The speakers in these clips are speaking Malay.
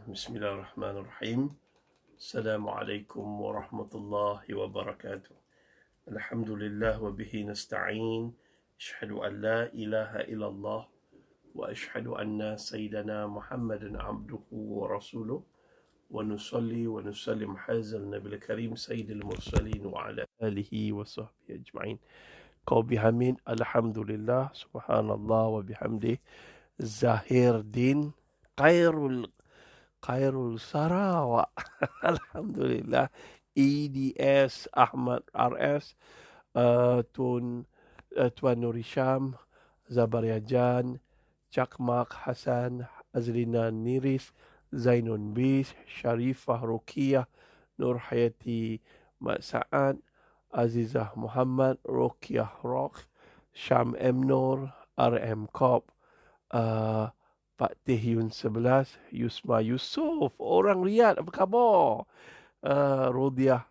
بسم الله الرحمن الرحيم. السلام عليكم ورحمة الله وبركاته. الحمد لله وبه نستعين. أشهد أن لا إله إلا الله وأشهد أن سيدنا محمدا عبده ورسوله ونصلي ونسلم حاز النبي الكريم سيد المرسلين وعلى آله وصحبه أجمعين. Kau bihamid Alhamdulillah Subhanallah wa bihamdih Zahir Din Khairul Sarawak. Alhamdulillah. EDS Ahmad RS, Tuan Nuri Syam, Zabaria Jan, Cakmak Hasan, Azrina Niris, Zainun Bis, Sharifah Ruqiyah, Nur Hayati Mat Sa'ad, Azizah Muhammad, Ruqiyah Rock, Syam M. Nur, RM Kop, Pak Teh Yun 11, Yusma Yusof, orang Riyadh, apa khabar? Rodiah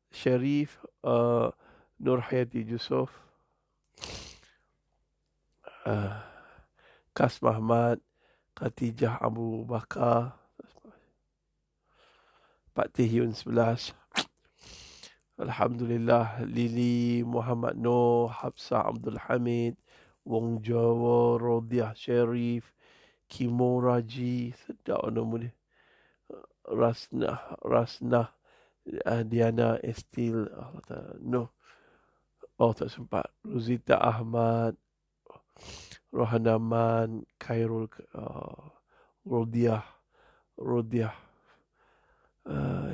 Sharif, Nur Hayati Yusof, Kas Mahmad, Khatijah Abu Bakar, Pak Teh Yun 11, Alhamdulillah, Lili Muhammad Noor, Hafsah Abdul Hamid, Wong Jawa, Rodiah Sharif, Kimo Raji, sedap nama dia. Rasnah, Diana Estil, no, tak sempat. Rosita Ahmad, Rohanaman, Khairul, Rodiah,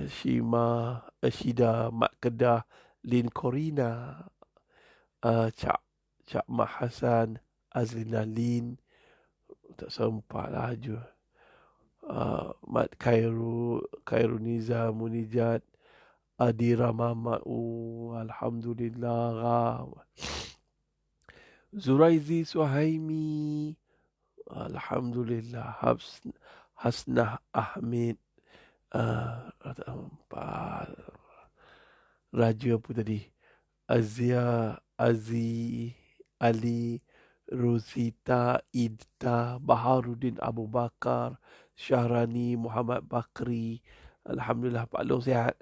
Shima, Ashida, Mat Kedah, Lin Corina, Cak Mak Hasan, Azlina Lin, tak sempat lah je. Mat Khairuniza Munijat, Adira Mamat, Alhamdulillah. Zuraizi Suhaimi, Alhamdulillah. Hasnah Ahmed, Raja apa tadi? Azia, Ali, Rosita, Idta, Baharudin Abu Bakar, Syahrani, Muhammad Bakri. Alhamdulillah, Pak Long sihat.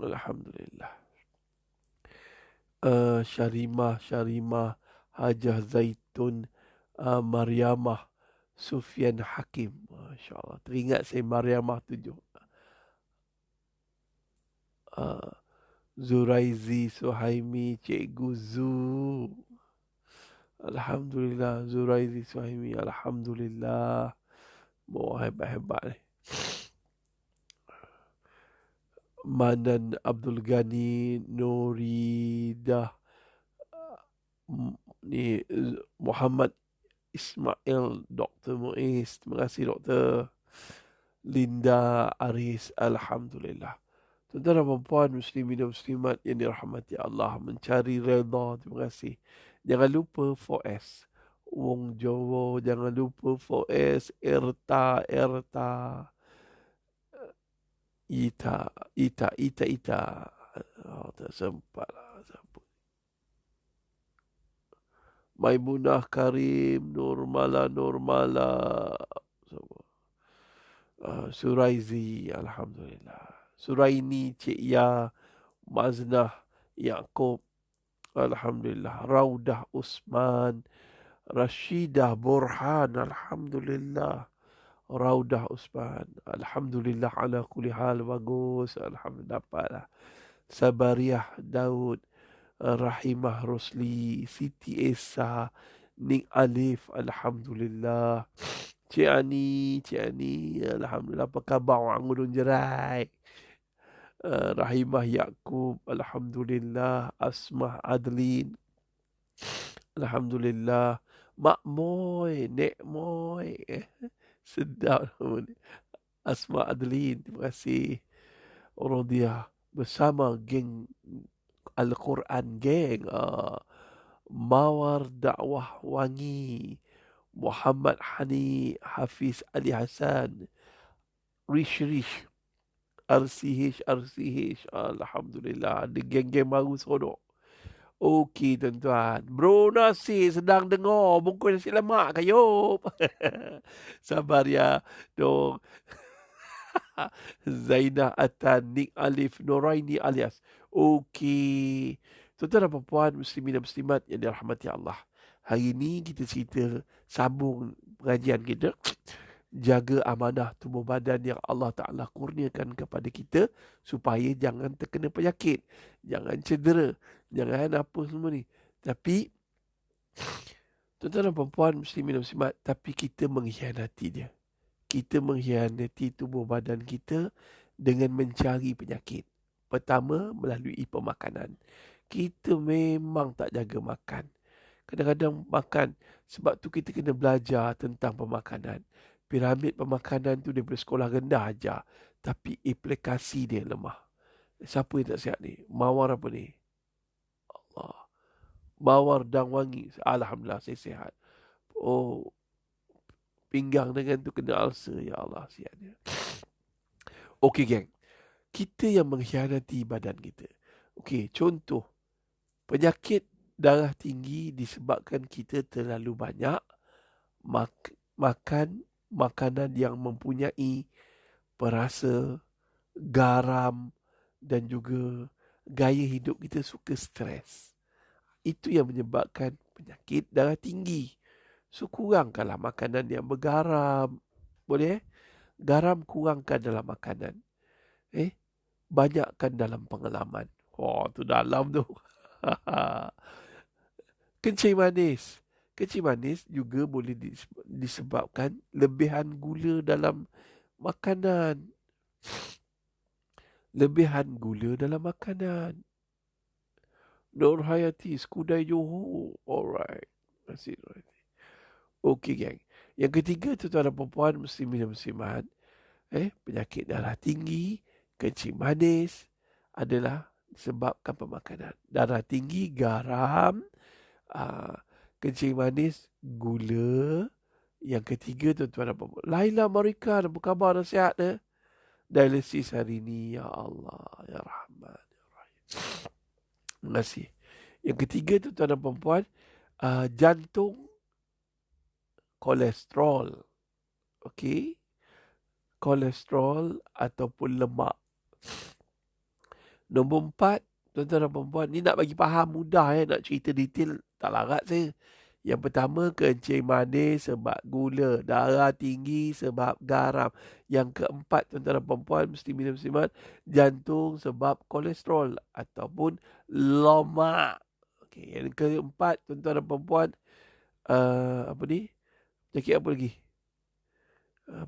Alhamdulillah. Syarimah, Hajah Zaitun, Mariamah, Sufian Hakim. Masya Allah. Teringat saya Mariamah 7. Zuraizi Suhaimi, Cikgu Zu. Alhamdulillah, Zuraizi Suhaimi. Alhamdulillah. Mau hebat-hebat ni. Manan Abdul Ghani, Nuridah, ni Muhammad Ismail, Dr. Muiz. Terima kasih Dr. Linda Aris. Alhamdulillah. Tuan-tuan dan puan muslimin dan muslimat yang dirahmati Allah, mencari redha. Terima kasih. Jangan lupa 4S. Wong Jawa, jangan lupa 4S. Erta. Ita. Tak sempat lah. Maimunah Karim, Nurmala. Suraizi, Alhamdulillah. Suraini, Cik Ya, Maznah, Yaakob, Alhamdulillah. Raudah Usman, Rashidah Burhan, Alhamdulillah. Raudah Usman, Alhamdulillah ala kulli hal, bagus. Alhamdulillah, dapatlah. Sabariah Daud, Rahimah Rosli, Siti Esa, Ning Alif, Alhamdulillah. Cik Ani, Alhamdulillah. Apa khabar orang Gunung Jerai? Rahimah Yaakob, Alhamdulillah. Asmah Adlin, Alhamdulillah. Mak Moy, Nek Moy, sedap nama ni. Asmah Adlin, terima kasih. Rodiah bersama geng Al-Quran geng. Mawar Dakwah Wangi, Muhammad Hani, Hafiz Ali Hassan, Rish, RCH. Alhamdulillah. Ada geng-geng baru seronok. Okey tuan-tuan. Bro Nasir sedang dengar bungkus nasi lemak kayup. Sabar ya dong. Zainah Atan, Nik Alif, Noraini alias. Okey. Tuan-tuan dan puan muslimin dan muslimat yang dirahmati Allah. Hari ini kita cerita sambung pengajian kita. Jaga amanah tubuh badan yang Allah Ta'ala kurniakan kepada kita supaya jangan terkena penyakit, jangan cedera, jangan apa semua ni. Tapi tuan-tuan dan puan muslimin dan muslimat, tapi kita mengkhianati dia. Kita mengkhianati tubuh badan kita dengan mencari penyakit. Pertama, melalui pemakanan. Kita memang tak jaga makan. Kadang-kadang makan. Sebab tu kita kena belajar tentang pemakanan. Piramid pemakanan tu daripada sekolah rendah aja. Tapi aplikasi dia lemah. Siapa yang tak sihat ni? Mawar apa ni? Allah. Mawar dan wangi. Alhamdulillah saya sihat. Oh, pinggang dengan tu kena ulcer. Ya Allah, sihatnya. Okey geng. Kita yang mengkhianati badan kita. Okey, contoh. Penyakit darah tinggi disebabkan kita terlalu banyak makan makanan yang mempunyai perasa, garam dan juga gaya hidup kita suka stres. Itu yang menyebabkan penyakit darah tinggi. So, kurangkanlah makanan yang bergaram. Boleh? Garam kurangkan dalam makanan. Banyakkan dalam pengalaman. Oh, tu dalam tu. Kencing manis. Kencing manis juga boleh disebabkan lebihan gula dalam makanan. Lebihan gula dalam makanan. Nur Hayati, Skudai Johor. Alright. Masih Nur Hayati. Okey, geng. Yang ketiga, tuan-tuan dan puan muslimin dan muslimat, penyakit darah tinggi, kencing manis adalah disebabkan pemakanan. Darah tinggi, garam, kencing manis, gula. Yang ketiga, tuan-tuan dan puan. Laila Marika, apa khabar, dah sihat dah? Dialisis hari ni, ya Allah, ya Rahman, ya Rahim. Terima kasih. Yang ketiga, tuan-tuan dan puan, jantung, kolesterol. Okey? Kolesterol ataupun lemak. Nombor 4, tuan-tuan dan puan, ni nak bagi faham mudah nak cerita detail tak larat saya. Yang pertama, kencing manis sebab gula, darah tinggi sebab garam. Yang keempat, tuan-tuan dan puan muslimin dan muslimat, jantung sebab kolesterol ataupun lemak. Okey, yang keempat, tuan-tuan dan puan, apa ni? Penyakit apa lagi?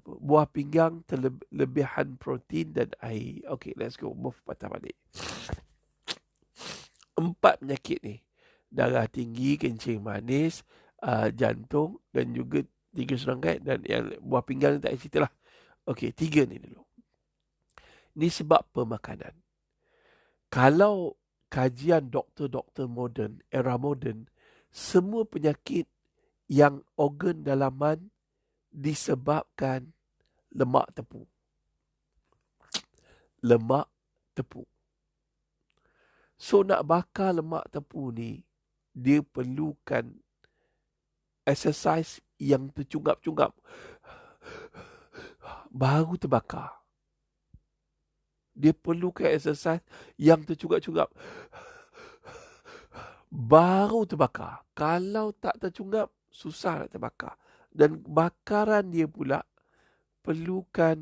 Buah pinggang, terlebihan protein dan air. Okay, let's go. Move patah balik. 4 penyakit ni. Darah tinggi, kencing manis, jantung dan juga 3 serangkai. Dan yang buah pinggang ni tak cerita lah. Okay, 3 ni dulu. Ni sebab pemakanan. Kalau kajian doktor-doktor moden, era moden, semua penyakit yang organ dalaman disebabkan lemak tepung. Lemak tepung. So, nak bakar lemak tepung ni, dia perlukan exercise yang tercungap-cungap. Baru terbakar. Dia perlukan exercise yang tercungap-cungap. Baru terbakar. Kalau tak tercungap, susah nak terbakar. Dan bakaran dia pula perlukan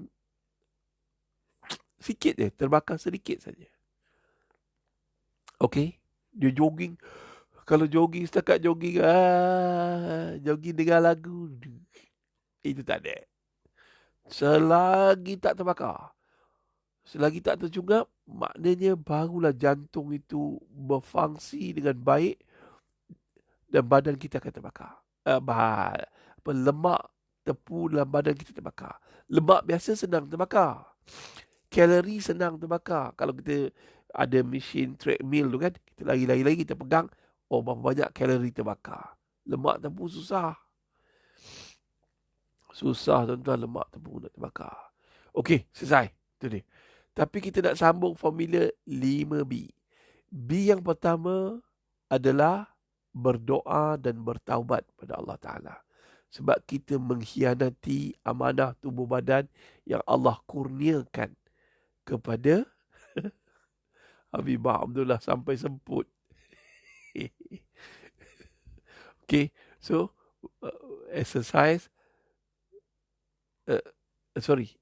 sikit je, terbakar sedikit saja. Okey, dia jogging. Kalau jogging setakat jogging, jogging dengan lagu, itu tak ada. Selagi tak terbakar, selagi tak tercungap, maknanya barulah jantung itu berfungsi dengan baik dan badan kita akan terbakar. Lemak tepu dalam badan kita terbakar. Lemak biasa senang terbakar. Kalori senang terbakar. Kalau kita ada mesin treadmill tu kan, kita lari-lari, kita pegang, berapa banyak kalori terbakar. Lemak tepu susah. Susah tuan-tuan, lemak tepu nak terbakar. Okey, selesai. Itu dia. Tapi kita nak sambung formula 5B. B yang pertama adalah berdoa dan bertaubat pada Allah Ta'ala. Sebab kita mengkhianati amanah tubuh badan yang Allah kurniakan kepada Habibah Abdullah sampai semput. Okay, so exercise,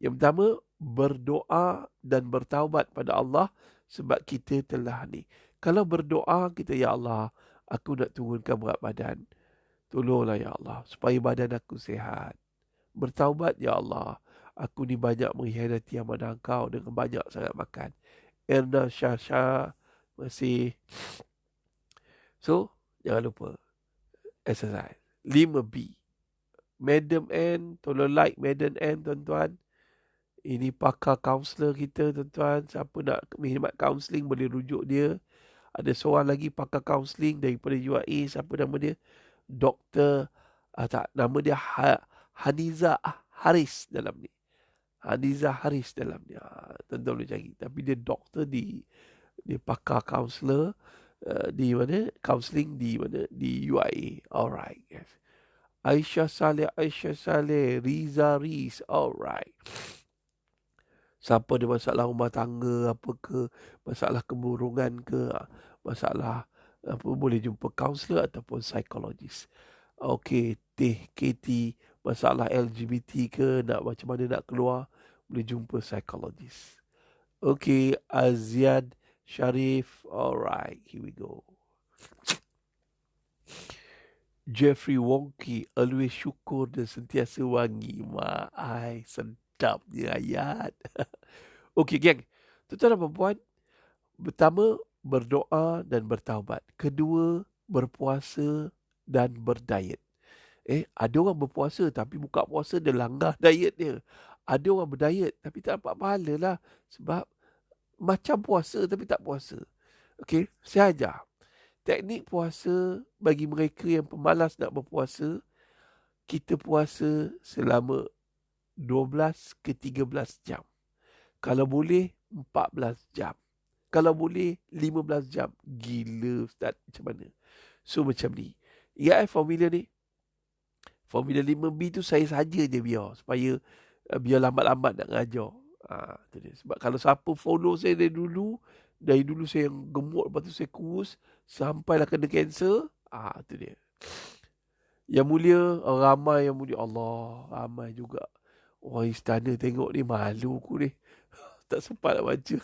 yang pertama, berdoa dan bertaubat pada Allah sebab kita telah ni. Kalau berdoa kita, ya Allah, aku nak turunkan berat badan. Tolonglah ya Allah supaya badan aku sihat. Bertaubat, ya Allah, aku ni banyak mengkhianati amanah Engkau dengan banyak sangat makan. Erna Syasha masih. So, jangan lupa exercise. 5B. Madam N, tolong like Madam N, tuan-tuan. Ini pakar kaunselor kita, tuan-tuan. Siapa nak khidmat kaunseling boleh rujuk dia. Ada seorang lagi pakar kaunseling daripada UAE. Siapa nama dia? Doktor, nama dia Haniza Haris dalam ni. Haniza Haris dalam ni. Tuan-tuan boleh cari. Tapi dia doktor dia pakar kaunselor di mana? Kaunseling di mana? Di UAE. Alright, yes. Aisyah Saleh, Riza Riz. Alright. Siapa ada masalah rumah tangga apa ke, masalah kemurungan ke, masalah apa, boleh jumpa kaunselor ataupun psikologis. Okey, Teh KT, masalah LGBT ke, nak macam mana nak keluar, boleh jumpa psikologis. Okey, Aziad Sharif. Alright, here we go. Jeffrey Wongki, always syukur dan sentiasa wangi. Ai, sedapnya ayat. Okey, geng. Tuan-tuan dan puan, pertama, berdoa dan bertaubat. Kedua, berpuasa dan berdiet. Ada orang berpuasa tapi buka puasa dia langgar diet dia. Ada orang berdiet tapi tak dapat pahala lah. Sebab macam puasa tapi tak puasa. Okey, saya ajar. Teknik puasa bagi mereka yang pemalas nak berpuasa, kita puasa selama 12 ke 13 jam. Kalau boleh 14 jam. Kalau boleh 15 jam. Gila Ustaz, macam mana? So macam ni. Ingat formula ni? Formula 5B tu saya saja je biar. Supaya biar lambat-lambat nak ngajar. Tu dia. Sebab kalau siapa follow saya dari dulu saya yang gemuk, lepas tu saya kurus, sampailah kena kanser. Tu dia. Yang mulia, ramai yang mulia. Allah, ramai juga. Orang istana tengok ni, malu aku ni. Tak sempat nak baca.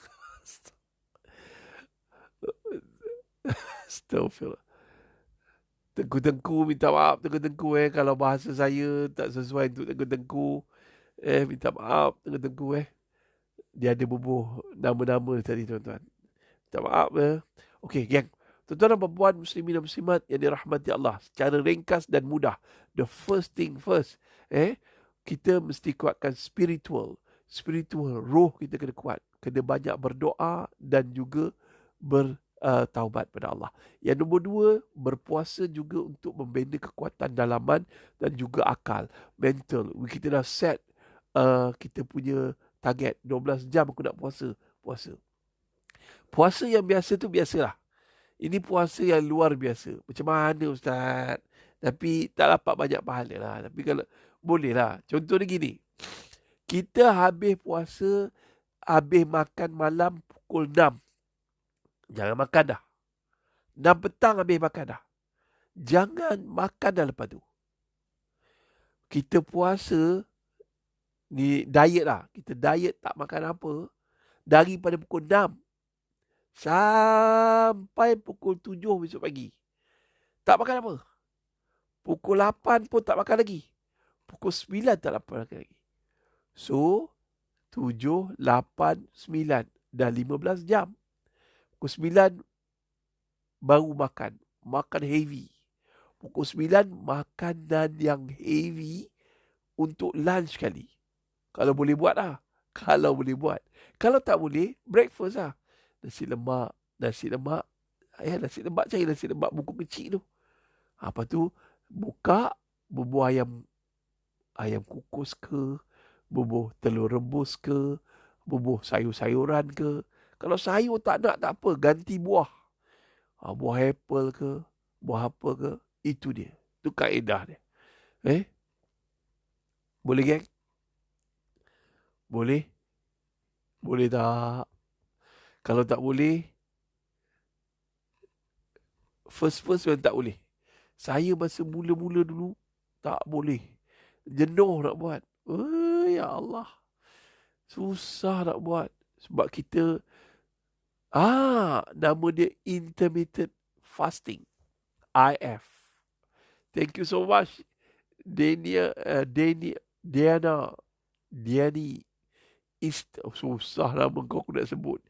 Astaghfirullah. Tengku-tengku, minta maaf tengku-tengku kalau bahasa saya tak sesuai untuk tengku-tengku. Minta maaf tengku-tengku Dia ada bubuh nama-nama tadi, tuan-tuan. Minta maaf Okey, geng. Tuan-tuan dan puan muslimin dan muslimat yang dirahmati Allah, secara ringkas dan mudah, the first thing first, kita mesti kuatkan spiritual, roh kita kena kuat. Kena banyak berdoa dan juga bertaubat pada Allah. Yang nombor 2, berpuasa juga untuk membina kekuatan dalaman dan juga akal, mental. Kita dah set kita punya target 12 jam aku nak puasa. Puasa yang biasa tu biasalah. Ini puasa yang luar biasa. Macam mana Ustaz? Tapi tak dapat banyak pahala lah. Tapi kalau boleh lah. Contohnya gini. Kita habis puasa, habis makan malam pukul 6. Jangan makan dah. 6 petang habis makan dah. Jangan makan dah lepas tu. Kita puasa, ni diet lah. Kita diet tak makan apa. Daripada pukul 6 sampai pukul 7 besok pagi. Tak makan apa. Pukul 8 pun tak makan lagi. Pukul 9 tak makan lagi. So, 7, 8, 9. Dah 15 jam. Pukul 9 baru makan. Makan heavy. Pukul 9 makanan yang heavy untuk lunch kali. Kalau boleh buat lah. Kalau boleh buat. Kalau tak boleh, breakfast lah. Nasi lemak. Cari nasi lemak bungkus kecil tu. Lepas tu, buka bubuh ayam kukus ke, bubuh telur rebus ke, bubuh sayur-sayuran ke. Kalau sayur tak nak, tak apa. Ganti buah. Buah apple ke, buah apa ke. Itu dia. Itu kaedah dia. Boleh, geng? Boleh? Boleh tak? Kalau tak boleh, first memang tak boleh. Saya masa mula-mula dulu, tak boleh. Jenuh nak buat. Ya Allah. Susah nak buat. Sebab kita, nama dia intermittent fasting. IF. Thank you so much, Diani. Susah nama kau aku nak sebut.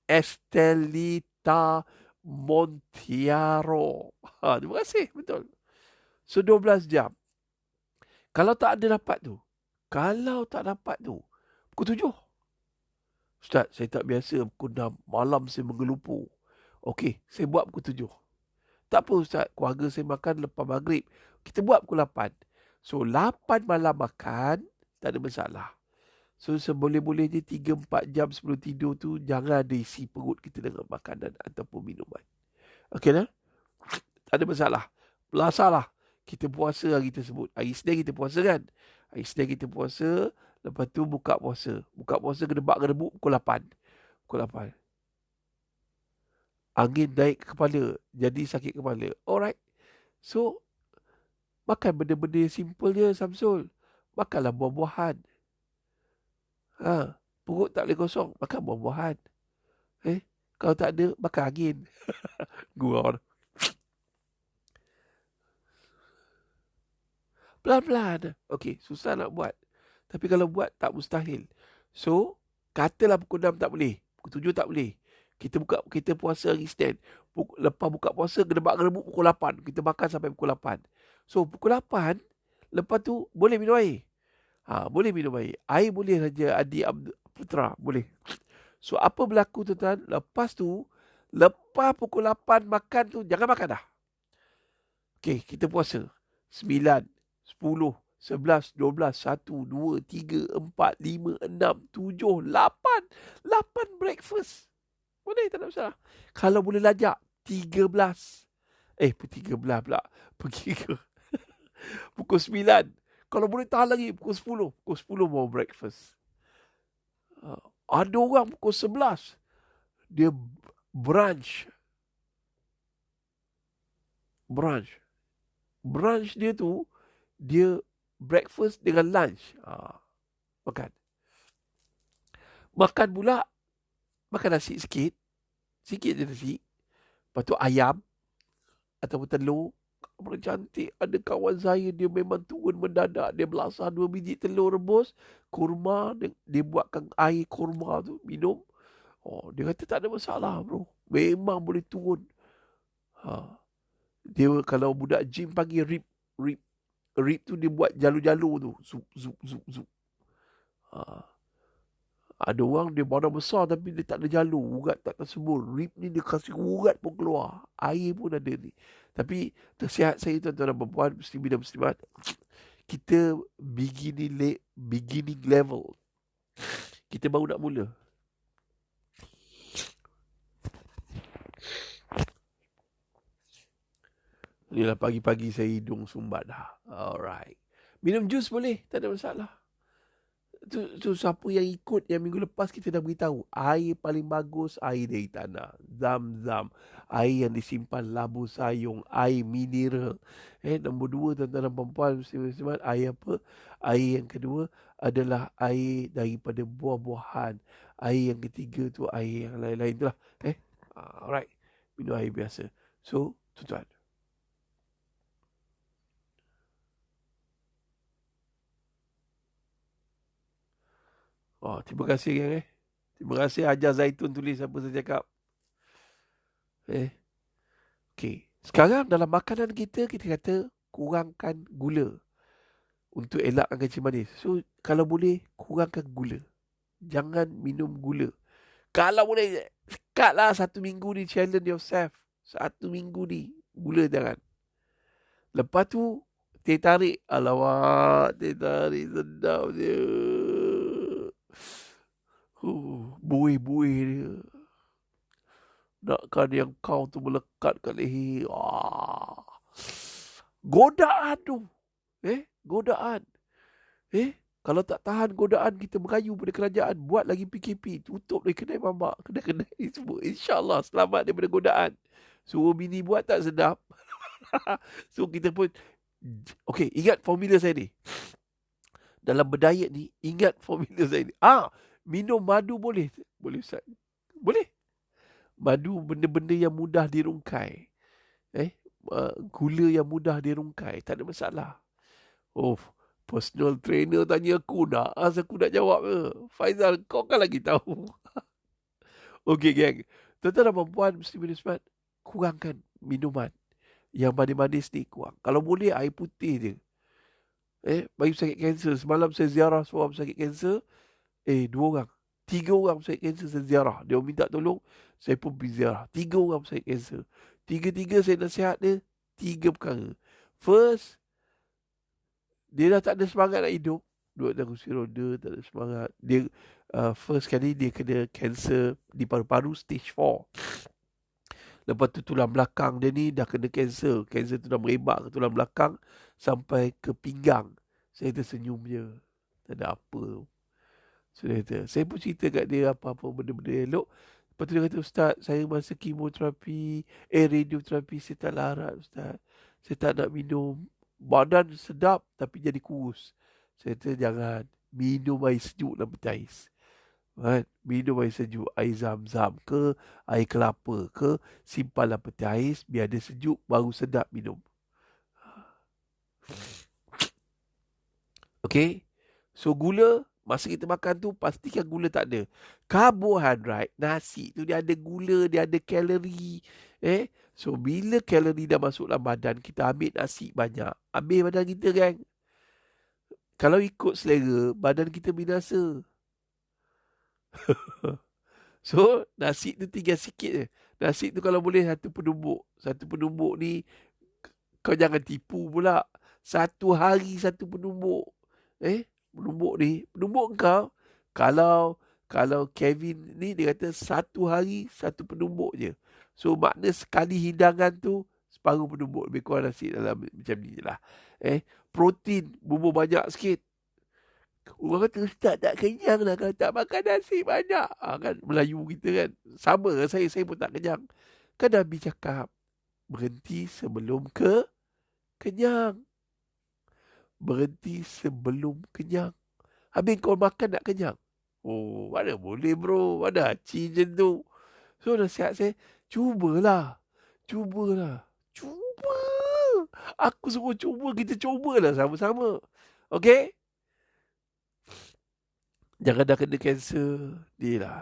Estelita Montiaro. Terima kasih, betul. So 12 jam. Kalau tak dapat tu, pukul 7. Ustaz, saya tak biasa pukul 6 malam saya menggelupur. Okey, saya buat pukul 7. Tak apa Ustaz, keluarga saya makan lepas maghrib. Kita buat pukul 8. So 8 malam makan, tak ada masalah. So seboleh-bolehnya 3-4 jam sebelum tidur tu, jangan ada isi perut kita dengan makanan ataupun minuman. Okey lah? Tak ada masalah. Belasalah. Kita puasa hari tersebut. Hari Isnin kita puasa kan? Hari Isnin kita puasa. Lepas tu buka puasa. Buka puasa gedebak-gedebuk pukul 8. Pukul 8. Angin naik ke kepala. Jadi sakit kepala. Alright. So, makan benda-benda simple je, Samsul. Makanlah buah-buahan. Perut tak boleh kosong. Makan buah-buahan. Kalau tak ada, makan angin. Gurau. Pelan-pelan. Okey, susah nak buat. Tapi kalau buat, tak mustahil. So, katalah pukul 6 tak boleh. Pukul 7 tak boleh. Kita puasa hari Isnin. Lepas buka puasa, gedebak-gedebuk pukul 8. Kita makan sampai pukul 8. So, pukul 8, lepas tu, boleh minum air. Boleh minum air. Air boleh saja Adi Putra. Boleh. So, apa berlaku tuan-tuan? Lepas tu, lepas pukul 8 makan tu, jangan makan dah. Okey, kita puasa. 9, 10, 11, 12, 1, 2, 3, 4, 5, 6, 7, 8. 8 breakfast. Boleh, tak ada masalah. Kalau boleh lajak, 13. 13 pula. Pergi ke pukul 9. Kalau boleh tahan lagi, pukul 10. Pukul 10 mau breakfast. Ada orang pukul 11. Dia brunch. Brunch dia tu, dia breakfast dengan lunch. Makan pula, makan nasi sikit. Sikit je nasi. Lepas tu ayam ataupun telur. Kamu cantik. Ada kawan saya, dia memang turun mendadak. Dia belasah 2 biji telur rebus. Kurma. Dia buatkan air kurma tu, minum. Dia kata tak ada masalah bro. Memang boleh turun. Dia kalau budak gym panggil rip. Rip tu dia buat jalur-jalur tu. Zup. Ada orang dia badan besar tapi dia tak ada jalur. Urat tak tersebut. Rip ni dia kasih urat pun keluar. Air pun ada ni. Tapi nasihat saya tuan-tuan dan perempuan, muslimin dan muslimat, kita beginning level. Kita baru nak mula. Inilah pagi-pagi saya hidung sumbat dah. Alright. Minum jus boleh, tak ada masalah. Tu siapa yang ikut yang minggu lepas kita dah beritahu. Air paling bagus, air dari tanah. Zam-zam. Air yang disimpan labu sayung. Air mineral. Nombor 2 tuan-tuan dan perempuan, muslim-muslimat, air apa? Air yang kedua adalah air daripada buah-buahan. Air yang ketiga tu air yang lain-lain tu lah. Alright. Minum air biasa. So, tuan-tuan. Terima kasih gang. Terima kasih Hajar Zaitun tulis apa saya cakap. Okey. Sekarang dalam makanan kita kata kurangkan gula untuk elakkan kencing manis. So, kalau boleh kurangkan gula. Jangan minum gula. Kalau boleh, sekatlah 1 minggu ni, challenge yourself. 1 minggu ni, gula jangan. Lepas tu, teh tarik. Alamak, teh tarik sedap je. Buih-buih dia. Nakkan yang kau tu melekat kat leher. Godaan tu. Godaan. Kalau tak tahan godaan, kita merayu pada kerajaan, buat lagi PKP, tutup lagi kedai mamak, kedai-kedai semua. InsyaAllah selamat daripada godaan. Suruh bini buat tak sedap. So kita pun, okay, ingat formula saya ni. Dalam berdiet ni, ingat formula saya ni. Minum madu boleh? Boleh, Ustaz. Boleh. Madu benda-benda yang mudah dirungkai. Gula yang mudah dirungkai, tak ada masalah. Personal trainer tanya aku nak, aku nak jawab ke? Faizal, kau kan lagi tahu. Okey, geng. Tuan-tuan dan puan-puan, muslimin muslimat, kurangkan minuman yang manis-manis ni, kurang. Kalau boleh, air putih je. Bagi pesakit kanser. Semalam saya ziarah seorang pesakit kanser. 2 orang. 3 orang pesakit kanser saya ziarah. Dia minta tolong, saya pun pergi ziarah. 3 orang pesakit kanser. Tiga-tiga saya nasihat dia, 3 perkara. First, dia dah tak ada semangat nak hidup. Duduk dalam kursi roda, tak ada semangat. Dia first kali dia kena kanser di paru-paru stage 4. Lepas tu tulang belakang dia ni dah kena kanser. Kanser tu dah merebak ke tulang belakang sampai ke pinggang. Saya tersenyum je. Tak ada apa. So, saya pun cerita kat dia apa-apa benda-benda elok. Lepas tu dia kata, Ustaz, saya masa kemoterapi, radioterapi, saya tak larat, Ustaz. Saya tak nak minum. Badan sedap tapi jadi kurus. Saya kata jangan. Minum air sejuk dan petais. Minum air sejuk, air zam-zam ke, air kelapa ke, simpanlah petais, biar dia sejuk, baru sedap minum. Okay. So gula, masa kita makan tu, pastikan gula tak ada. Karbohidrat, nasi tu dia ada gula, dia ada kalori. So, bila kalori dah masuk dalam badan, kita ambil nasi banyak. Habis badan kita kan. Kalau ikut selera, badan kita binasa. So, nasi tu tinggal sikit je. Nasi tu kalau boleh satu penumbuk. Satu penumbuk ni, kau jangan tipu pula. 1 hari 1 penumbuk. Penumbuk ni, penumbuk kau. Kalau Kevin ni, dia kata 1 hari 1 penumbuk je. So, makna sekali hidangan tu, separuh penumbuk. Lebih kurang nasi dalam macam ni je lah. Protein, bubur banyak sikit. Orang kata, Ustaz tak kenyang lah kalau tak makan nasi banyak. Kan Melayu kita kan. Sama saya pun tak kenyang. Kan Nabi cakap, berhenti sebelum kenyang. Berhenti sebelum kenyang. Habis kau makan nak kenyang. Mana boleh bro. Mana haci macam tu. So nasihat saya, cuba. Aku suruh cuba, kita cubalah sama-sama. Okay? Jangan dah kena kanser. Dia lah.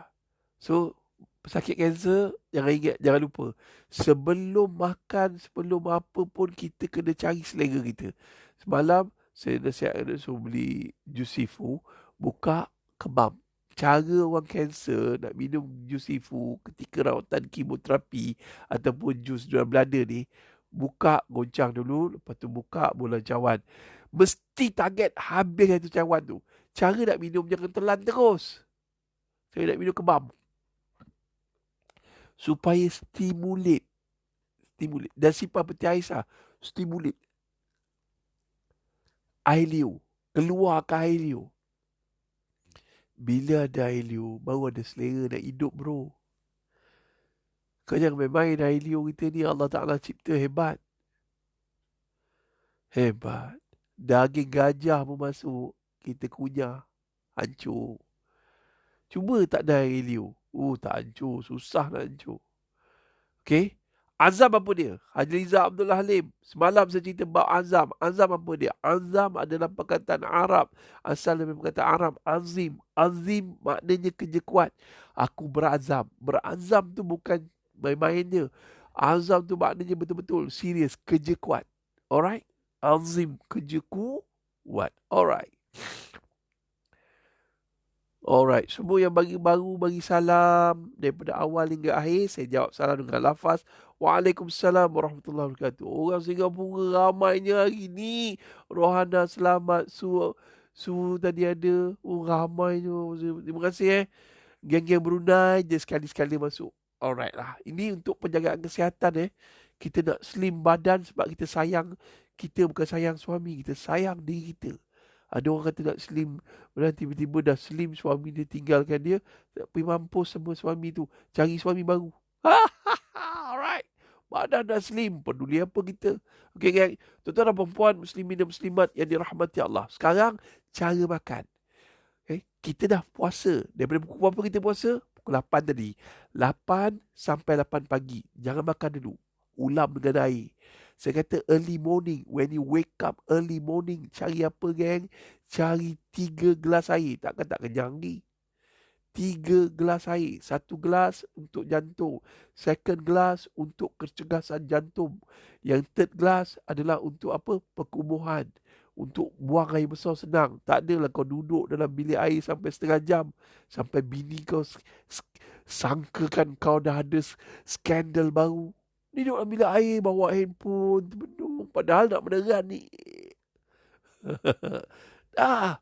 So, pesakit kanser, jangan lupa. Sebelum makan, sebelum apa pun, kita kena cari selera kita. Semalam, saya nasihat ada suruh beli jus sifu, buka kebab. Cara orang kanser nak minum jus sifu ketika rawatan kemoterapi ataupun jus dalam belanda ni, buka, goncang dulu, lepas tu buka bola cawan. Mesti target habis satu cawan tu. Cara nak minum jangan telan terus. Saya nak minum kebab. Supaya stimulate. Dan simpan peti ais lah. Stimulate. Air liu. Keluarkan air liu. Bila ada air liu, baru ada selera nak hidup bro. Kau jangan main-main air liu kita ni. Allah Ta'ala cipta hebat. Hebat. Daging gajah pun masuk. Kita kunyah. Hancur. Cuba tak ada air liu. Tak hancur. Susah nak hancur. Okay. Azam apa dia? Haji Liza Abdul Halim. Semalam saya cerita bab azam. Azam apa dia? Azam adalah perkataan Arab. Asal dari perkataan Arab. Azim. Azim maknanya kerja kuat. Aku berazam. Berazam tu bukan main-main je. Azam tu maknanya betul-betul serius. Kerja kuat. Alright? Azim. Kerja kuat. Alright. Alright, semua yang bagi baru bagi salam daripada awal hingga akhir, saya jawab salam dengan lafaz Waalaikumsalam warahmatullahi wabarakatuh. Orang Singapura ramainya hari ni. Rohana selamat, Su tadi ada. Ramainya. Terima kasih Geng-geng Brunei je sekali-sekali masuk. Alright lah. Ini untuk penjagaan kesihatan Kita nak slim badan sebab kita sayang. Kita bukan sayang suami, kita sayang diri kita. Ada orang kata nak slim, dan tiba-tiba dah slim, suami dia tinggalkan dia, tak pergi mampus sama suami tu, cari suami baru. Alright. Badan dah slim, peduli apa kita? Okey gang, tuan-tuan dan perempuan, muslimin dan muslimat yang dirahmati Allah. Sekarang cara makan. Kita dah puasa. Daripada pukul berapa kita puasa? Pukul 8 tadi. 8 sampai 8 pagi. Jangan makan dulu. Ulam dengan air. Saya kata early morning. When you wake up early morning. Cari apa geng? Cari 3 gelas air. Takkan tak kenyang ni. 3 gelas air. 1 gelas untuk jantung. Second gelas untuk kecergasan jantung. Yang third gelas adalah untuk apa? Perkumuhan. Untuk buang air besar senang. Tak adalah kau duduk dalam bilik air sampai setengah jam. Sampai bini kau sangkakan kau dah ada skandal baru. Ni duduk dalam bilik air, bawa handphone, terbenung. Padahal nak meneran ni. 3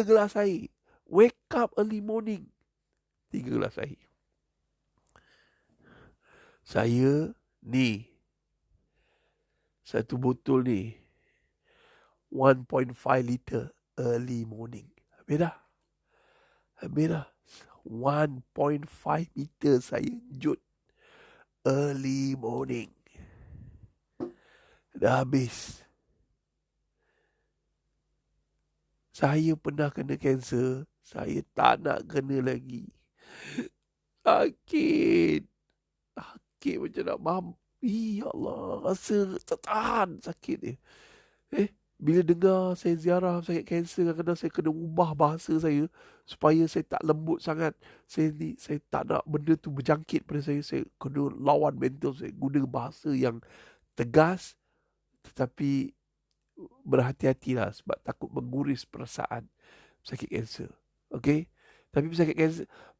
gelas air. Wake up early morning. 3 gelas air. Saya ni. Satu botol ni. 1.5 liter early morning. Habis dah. 1.5 liter saya jut early morning. Dah habis. Saya pernah kena kanser. Saya tak nak kena lagi. Sakit macam nak mampi. Ya Allah. Rasa tak tahan sakit dia. Bila dengar saya ziarah sakit kanser, kadang-kadang saya kena ubah bahasa saya supaya saya tak lembut sangat. Saya tak nak benda tu berjangkit pada saya. Saya kena lawan mental saya. Guna bahasa yang tegas tetapi berhati-hatilah sebab takut mengguris perasaan sakit kanser. Okey? Tapi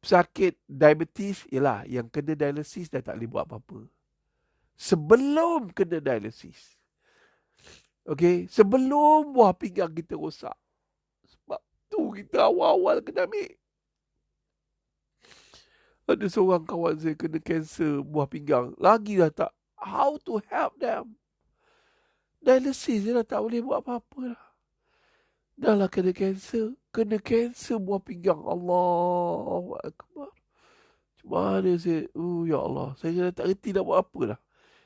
pesakit diabetes ialah yang kena dialisis dah tak boleh buat apa-apa. Sebelum kena dialisis. Okey, sebelum buah pinggang kita rosak. Sebab tu kita awal-awal kena ambil. Ada seorang kawan saya kena kanser buah pinggang. Lagi dah tak. How to help them? Dialisis dia dah tak boleh buat apa-apa dah. Dah lah kena kanser. Kena kanser buah pinggang. Allahu Akbar. Macam mana saya? Ya Allah. Saya dah tak reti nak buat apa dah.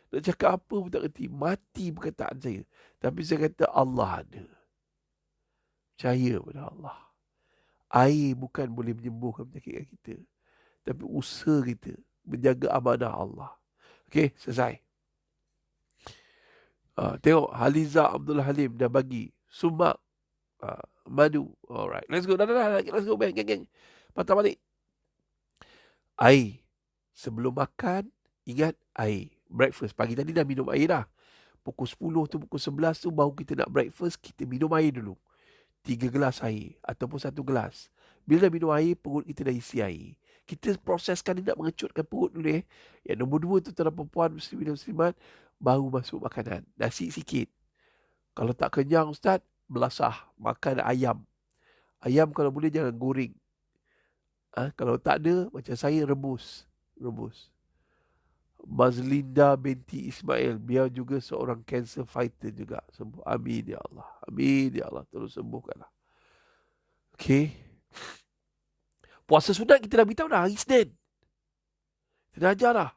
Nak cakap apa pun tak reti. Mati perkataan saya. Tapi saya kata Allah ada. Percaya pada Allah. Air bukan boleh menyembuhkan penyakit kita. Tapi usaha kita menjaga amanah Allah. Okey, selesai. Tengok Haliza Abdul Halim dah bagi sumak madu. Alright, let's go. Dah. Let's go, geng. Patah balik. Air. Sebelum makan, ingat air. Breakfast. Pagi tadi dah minum air dah. Pukul 10 tu, pukul 11 tu baru kita nak breakfast, kita minum air dulu. 3 gelas air ataupun 1 gelas. Bila dah minum air, perut kita dah isi air. Kita proseskan ni nak mengecutkan perut dulu . Yang nombor 2 tu tuan perempuan, muslimin dan muslimat, baru masuk makanan. Nasi sikit. Kalau tak kenyang ustaz, belasah. Makan ayam. Ayam kalau boleh jangan goreng. Kalau tak ada, macam saya rebus. Mazlinda binti Ismail, biar juga seorang cancer fighter juga. Sembuh. Amin ya Allah. Amin ya Allah. Tolong sembuhkanlah. Okey. Puasa sunat kita dah beritahu dah hari Isnin. Kita dah ajar dah.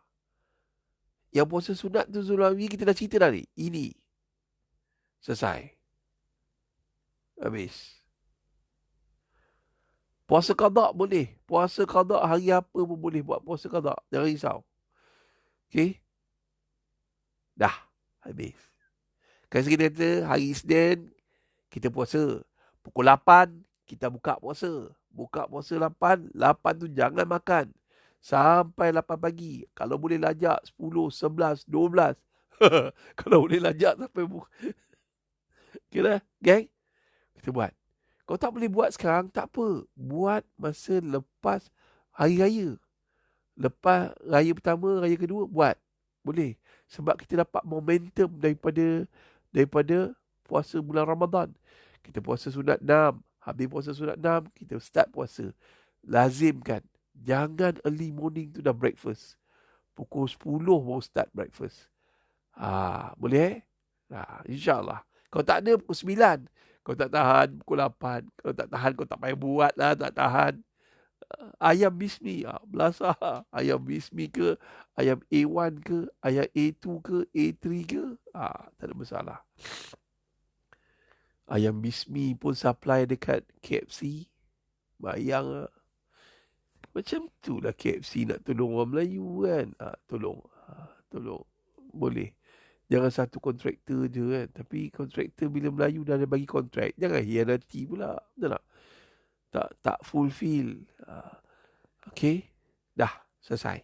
Yang puasa sunat tu Zulhawi kita dah cerita dah ni. Ini. Selesai. Habis. Puasa qada boleh. Puasa qada hari apa pun boleh buat puasa qada. Jangan risau. Okey. Dah. Habis. Kan kita kata hari Isnin kita puasa. Pukul 8 kita buka puasa. Buka puasa 8. 8 tu jangan makan. Sampai 8 pagi. Kalau boleh lajak 10, 11, 12. Kalau boleh lajak sampai kira geng. Kita buat. Kalau tak boleh buat sekarang, tak apa. Buat masa lepas hari raya. Lepas raya pertama, raya kedua, buat. Boleh. Sebab kita dapat momentum daripada puasa bulan Ramadan. Kita puasa sunat 6. Habis puasa sunat 6, kita start puasa. Lazimkan. Jangan early morning tu dah breakfast. Pukul 10 baru start breakfast. Boleh ? InsyaAllah. Kalau tak ada, pukul 9. Kau tak tahan pukul 8. Kau tak tahan, kau tak payah buat lah, tak tahan. Ayam bismi, belasah. Ayam bismi ke, ayam A1 ke, ayam A2 ke, A3 ke, tak ada masalah. Ayam bismi pun supply dekat KFC. Bayang lah. Macam tu lah KFC nak tolong orang Melayu kan. Tolong. Boleh. Jangan satu kontraktor je kan. Tapi kontraktor bila Melayu dah ada bagi kontrak, jangan hianati pula. Betul tak? Tak fulfill. Okay. Dah. Selesai.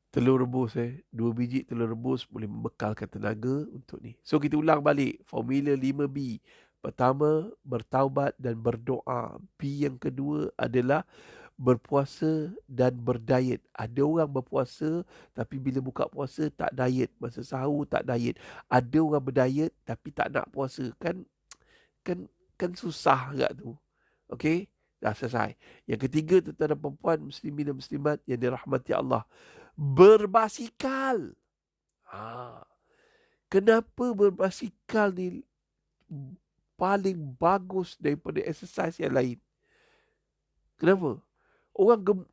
Telur rebus 2 biji telur rebus boleh membekalkan tenaga untuk ni. So kita ulang balik. Formula 5B. Pertama, bertaubat dan berdoa. B yang kedua adalah berpuasa dan berdiet. Ada orang berpuasa tapi bila buka puasa tak diet. Masa sahur tak diet. Ada orang berdiet tapi tak nak puasa. Kan susah agak tu. Okey? Dah selesai. Yang ketiga, tuan-tuan dan puan muslimin dan muslimat yang dirahmati Allah, berbasikal. Kenapa berbasikal ni paling bagus daripada exercise yang lain? Kenapa?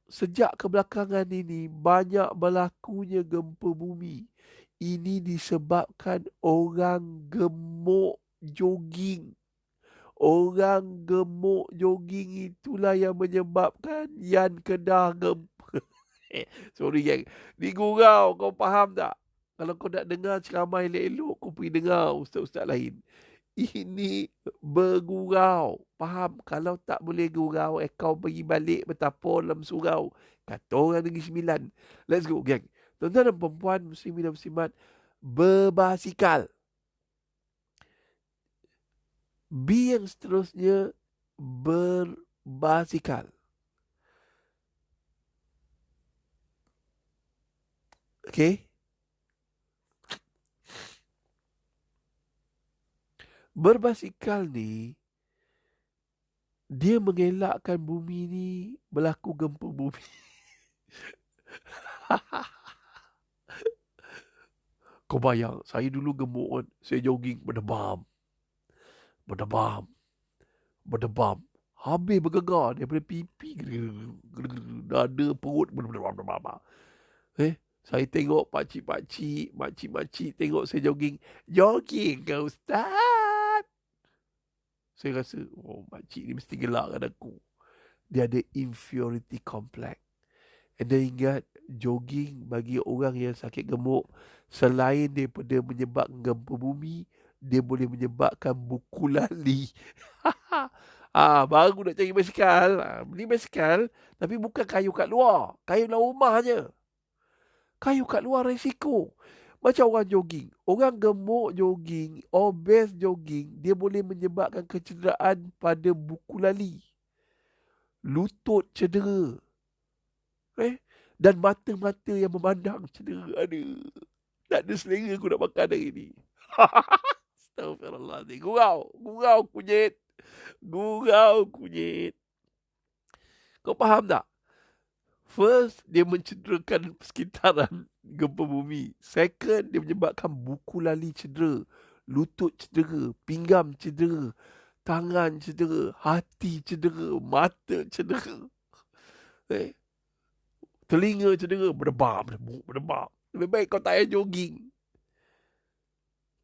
Sejak kebelakangan ini banyak berlakunya gempa bumi. Ini disebabkan orang gemuk jogging. Orang gemuk jogging itulah yang menyebabkan Yan Kedah gempa. Sorry gang. Ni gurau, kau faham tak? Kalau kau nak dengar ceramah elok-elok, kau pergi dengar ustaz-ustaz lain. Ini bergurau. Faham? Kalau tak boleh gurau, kau pergi balik bertapur dalam surau. Kata orang Negeri Sembilan. Let's go gang. Tuan-tuan dan perempuan, muslimin dan muslimat, berbasikal. B yang seterusnya, berbasikal. Okay. Berbasikal ni, dia mengelakkan bumi ni berlaku gempa bumi. Kau bayang, saya dulu gemuk kan, saya jogging berdebam. Habis bergegar daripada pipi, dada, perut. Saya tengok pakcik-pakcik, makcik-makcik tengok saya jogging. Jogging ke ustaz? Saya rasa, makcik ni mesti gelakkan aku. Dia ada inferiority complex. And then ingat, jogging bagi orang yang sakit gemuk, selain daripada menyebabkan gempa bumi, dia boleh menyebabkan buku lali. Baru nak cari basikal. Beli basikal, tapi bukan kayu kat luar. Kayu dalam rumah je. Kayu kat luar risiko. Macam orang jogging. Orang gemuk jogging, obes jogging, dia boleh menyebabkan kecederaan pada buku lali. Lutut cedera. Dan mata-mata yang memandang cedera. Aduh. Tak ada selera aku nak makan hari ni. Astagfirullahaladzim. Gurau kunyit. Kau faham tak? First, dia mencederakan sekitaran gempa bumi. Second, dia menyebabkan buku lali cedera. Lutut cedera. Pinggam cedera. Tangan cedera. Hati cedera. Mata cedera. Telinga cedera. Berdebam. Lebih baik kau tak payah jogging.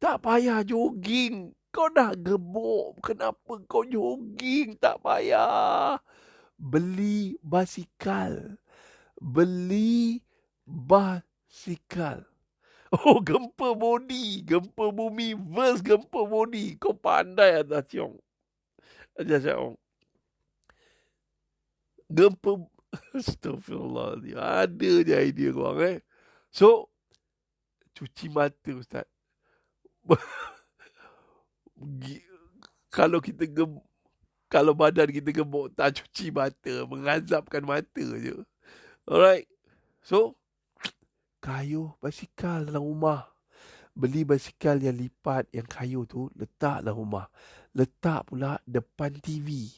Tak payah jogging. Kau dah gemuk. Kenapa kau jogging? Tak payah. Beli basikal. Gempa body. Gempa bumi versus gempa body. Kau pandai Adah Ciong. Gempa. Astagfirullahaladzim. Ada je idea korang So, cuci mata ustaz. Kalau badan kita gemuk, tak cuci mata, mengazabkan mata je. Alright. So, kayuh basikal dalam rumah. Beli basikal yang lipat, yang kayu tu, letak dalam rumah. Letak pula depan TV.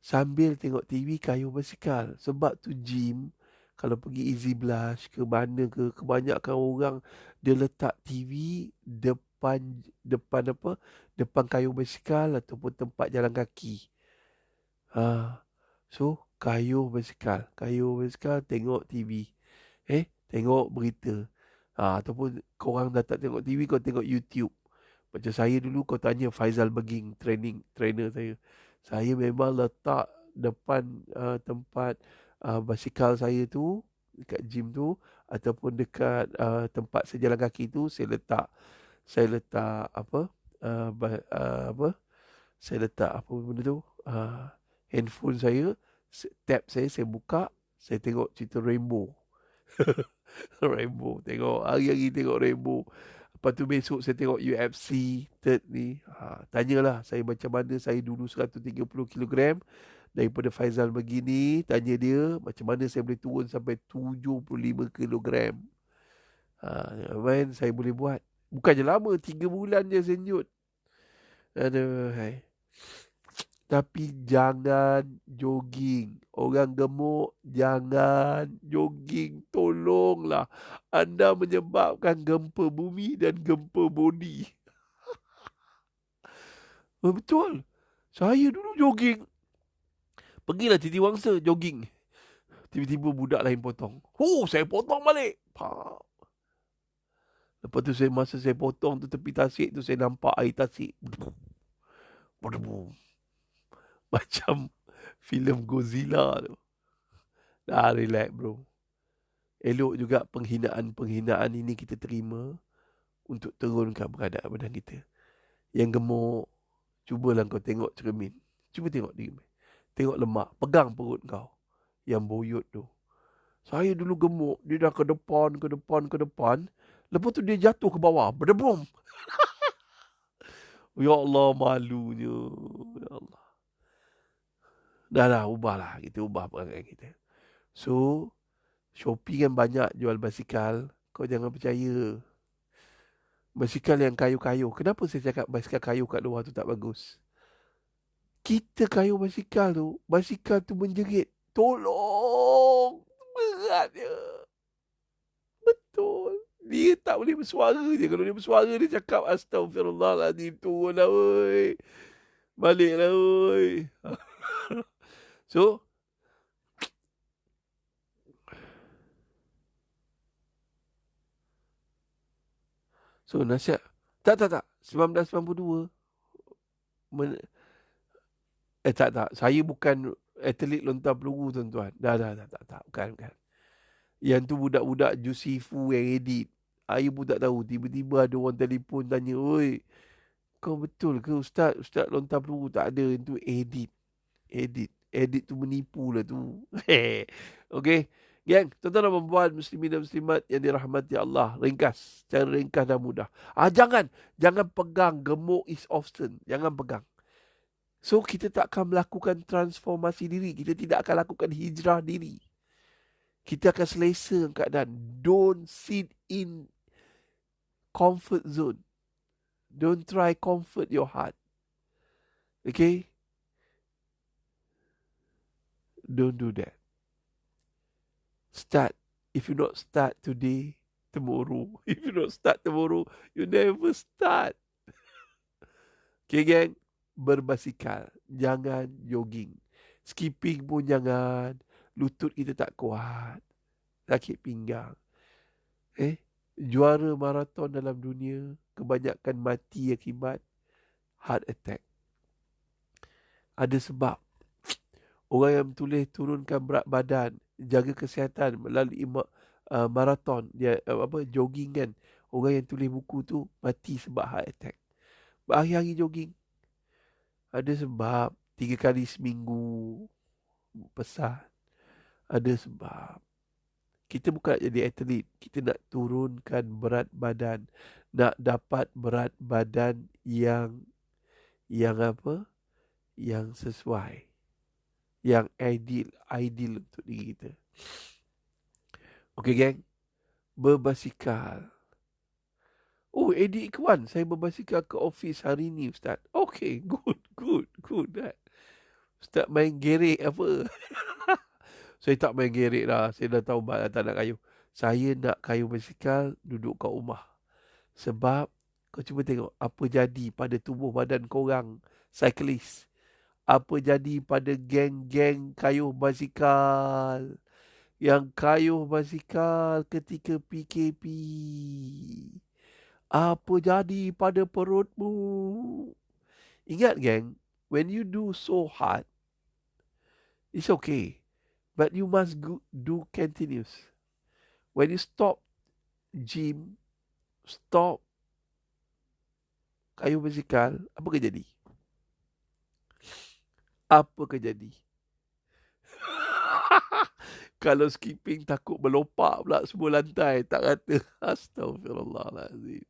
Sambil tengok TV, kayuh basikal. Sebab tu gym, kalau pergi Easy Blush ke mana ke, kebanyakan orang dia letak TV depan apa? Depan kayu basikal ataupun tempat jalan kaki. So kayu basikal tengok TV. Tengok berita. Ataupun korang dah tak tengok TV, kau tengok YouTube. Macam saya dulu, kau tanya Faizal Beging, trainer saya. Saya memang letak depan tempat basikal saya tu, dekat gym tu, ataupun dekat tempat saya jalan kaki tu, saya letak apa? Apa? Saya letak apa benda tu? Handphone saya, tab saya buka, saya tengok cerita Rainbow. Rainbow, tengok hari-hari tengok Rainbow. Lepas tu besok saya tengok UFC third ni. Tanyalah saya macam mana saya dulu 130 kg daripada Faizal begini. Tanya dia macam mana saya boleh turun sampai 75 kg. Man, saya boleh buat. Bukannya lama, 3 bulan je senyut. Aduh, hai. Tapi jangan jogging. Orang gemuk, jangan jogging. Tolonglah. Anda menyebabkan gempa bumi dan gempa bodi. Betul. Saya dulu jogging. Pergilah Titi Wangsa jogging. Tiba-tiba budak lain potong. Saya potong balik. Lepas tu masa saya potong tu tepi tasik tu, saya nampak air tasik. Macam filem Godzilla tu. Dah relax bro. Elok juga penghinaan ini kita terima untuk turunkan berat badan kita. Yang gemuk, cubalah kau tengok cermin. Cuba tengok diri. Tengok lemak. Pegang perut kau. Yang boyot tu. Saya dulu gemuk. Dia dah ke depan. Lepas tu dia jatuh ke bawah. Berdebum. Ya Allah, malunya. Ya Allah. Dah, ubahlah. Kita ubah perangai kita. So, Shopee kan banyak jual basikal. Kau jangan percaya. Basikal yang kayu-kayu. Kenapa saya cakap basikal kayu kat luar tu tak bagus? Kita kayu basikal tu menjerit. Tolong! Berat dia. Betul. Dia tak boleh bersuara je. Kalau dia bersuara, dia cakap, Astaghfirullahaladzim, turunlah, oi. Baliklah, oi. So nasihat. Tak. 1992. Tak. Saya bukan atlet lontar peluru, tuan-tuan. Dah. Tak. Bukan. Yang tu budak-budak Jusifu yang edit. Saya pun tak tahu. Tiba-tiba ada orang telefon tanya, oi, kau betul ke Ustaz? Ustaz lontar peluru? Tak ada. Itu edit. Edit tu menipu lah tu. Okay. Gang, tuan-tuan dan puan, muslimin dan muslimat yang dirahmati Allah. Ringkas. Cara ringkas dan mudah. Jangan pegang. Gemuk is often. Jangan pegang. So, kita tak akan melakukan transformasi diri. Kita tidak akan lakukan hijrah diri. Kita akan selesa keadaan. Don't sit in comfort zone. Don't try comfort your heart. Okay? Don't do that. Start. If you not start today, tomorrow. If you not start tomorrow, you never start. Okay, gang? Berbasikal. Jangan jogging. Skipping pun jangan. Lutut kita tak kuat. Sakit pinggang. Juara maraton dalam dunia, kebanyakan mati akibat heart attack. Ada sebab. Orang yang tulis turunkan berat badan, jaga kesihatan melalui maraton, dia jogging kan. Orang yang tulis buku tu mati sebab heart attack. Hari-hari jogging. Ada sebab. 3 kali seminggu pesan. Ada sebab. Kita bukan nak jadi atlet. Kita nak turunkan berat badan. Nak dapat berat badan yang apa? Yang sesuai. Yang ideal untuk diri kita. Okay, gang. Berbasikal. Eddie Ikwan, saya berbasikal ke office hari ni, Ustaz. Okay, good. Ustaz main gerek apa? Saya tak main gerek lah. Saya dah tahu tak nak kayu. Saya nak kayu basikal duduk kat rumah. Sebab Kau cuba tengok apa jadi pada tubuh badan korang cyclist. Apa jadi pada geng-geng kayuh basikal. Yang kayuh basikal ketika PKP. Apa jadi pada perutmu? Ingat geng, when you do so hard, it's okay. But you must do continuous. When you stop gym, stop kayuh basikal, apa akan jadi? Apa akan jadi? Kalau skipping takut melompat pula semua lantai. Tak kata. Astaghfirullahaladzim.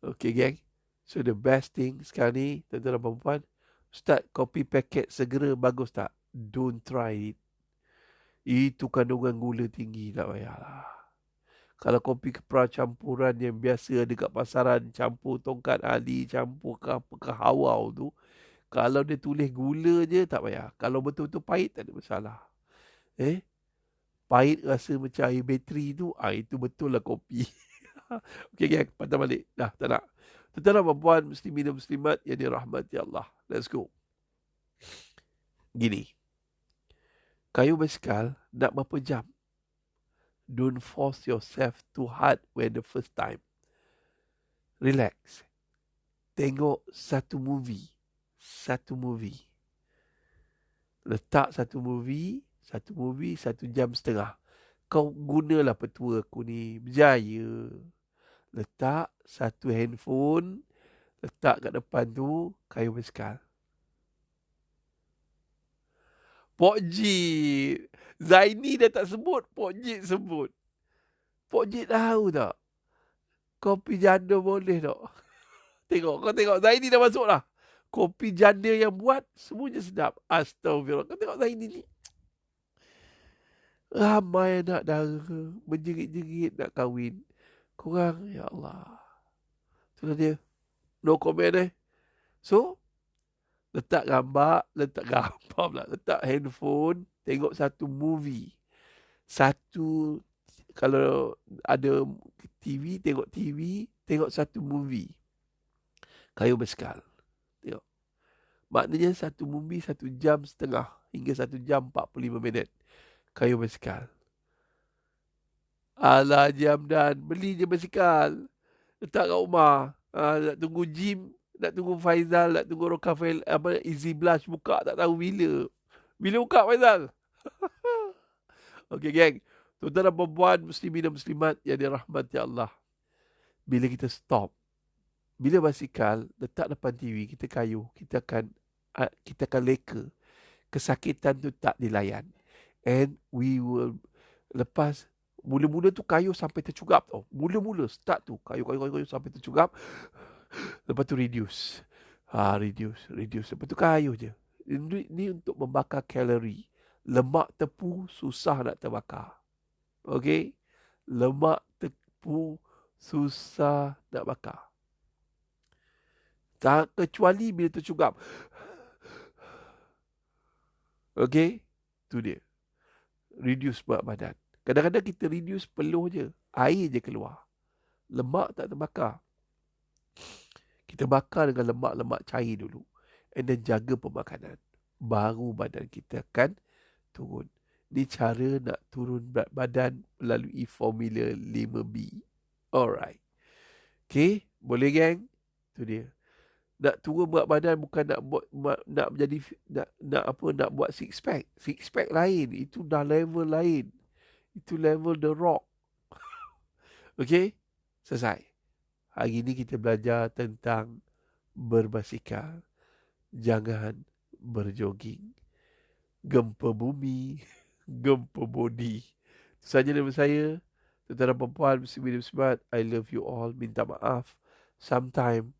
Okay, gang. So, the best thing sekarang ni, tuan-tuan dan perempuan, start kopi paket segera. Bagus tak? Don't try it. Itu kandungan gula tinggi. Tak payahlah. Kalau kopi kepra campuran yang biasa ada kat pasaran, campur tongkat ali, campur ke apa ke hawau tu, kalau dia tulis gula je, tak payah. Kalau betul-betul pahit, tak ada masalah. Pahit rasa macam air bateri tu, itu betul lah kopi. Okey, gang, patah balik. Dah, tak nak. Tuan-tuan perempuan, muslimin dan muslimat yang dirahmati Allah. Let's go. Gini. Kayu basikal nak berapa jam? Don't force yourself too hard when the first time. Relax. Tengok satu movie. Letak satu movie, 1.5 jam. Kau gunalah petua aku ni. Berjaya. Letak satu handphone, letak kat depan tu, kayu basikal. Pok Jit. Zaini dah tak sebut, Pok Jit sebut. Pok Jit tahu tak? Kopi janda boleh tak? Kau tengok Zaini dah masuk lah. Kopi janda yang buat, semuanya sedap. Astagfirullah. Kau tengok Zaini ni. Ramai anak dara, menjerit-jerit nak kahwin. Korang, ya Allah. Itulah dia. No comment. So, letak handphone, tengok satu movie. Kalau ada TV, tengok satu movie. Kayu basikal. Tengok. Maknanya satu movie 1.5 jam hingga 1 jam 45 minit. Kayu basikal. Alah Jamdan, beli je basikal. Letak kat rumah. Nak tunggu gym, nak tunggu Faizal, nak tunggu Rokafael, Easy Blush buka, tak tahu bila. Bila buka Faizal? Okey geng. Tuan-tuan dan perempuan, muslimin dan muslimat yang dirahmati Allah. Bila kita stop, bila basikal letak depan TV, kita kayuh, kita akan leka. Kesakitan tu tak dilayan. And we will lepas, mula-mula tu kayuh sampai tercugap tau. Mula-mula start tu kayuh sampai tercugap. Lepas tu reduce. Lepas tu kayuh je. Ini untuk membakar kalori. Lemak tepu susah nak terbakar. Okay? Lemak tepu susah nak bakar. Tak kecuali bila tercugap. Okay? Tu dia. Reduce berat badan. Kadang-kadang kita reduce peluh je. Air je keluar. Lemak tak terbakar. Kita bakar dengan lemak-lemak cair dulu. And then jaga pemakanan. Baru badan kita akan turun. Ni cara nak turun berat badan melalui formula 5B. Alright. Okay, boleh geng? Tu dia. Nak turun berat badan bukan nak buat six pack. Six pack lain. Itu dah level lain. Itu level The Rock. Okay? Selesai. Hari ni kita belajar tentang berbasikal. Jangan berjoging. Gempa bumi. Gempa body. Itu saja dari saya. Tuan-tuan dan perempuan, muslimin dan muslimat, I love you all. Minta maaf. Sometimes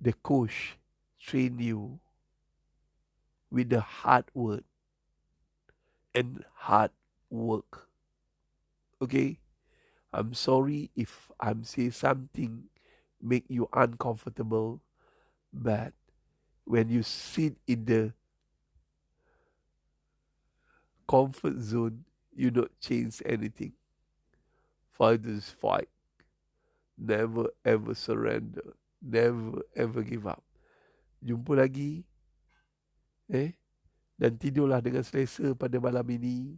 the coach train you with the hard word and hard work. Okay? I'm sorry if I'm saying something make you uncomfortable, but when you sit in the comfort zone, you don't change anything. Fighters fight. Never ever surrender. Never ever give up. Jumpa lagi. Dan tidurlah dengan selesa pada malam ini.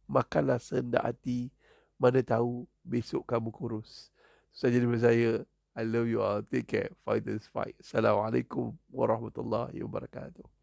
Makanlah sehendak hati. Mana tahu besok kamu kurus. Saja daripada saya. I love you all. Take care. Fighters fight. Assalamualaikum warahmatullahi wabarakatuh.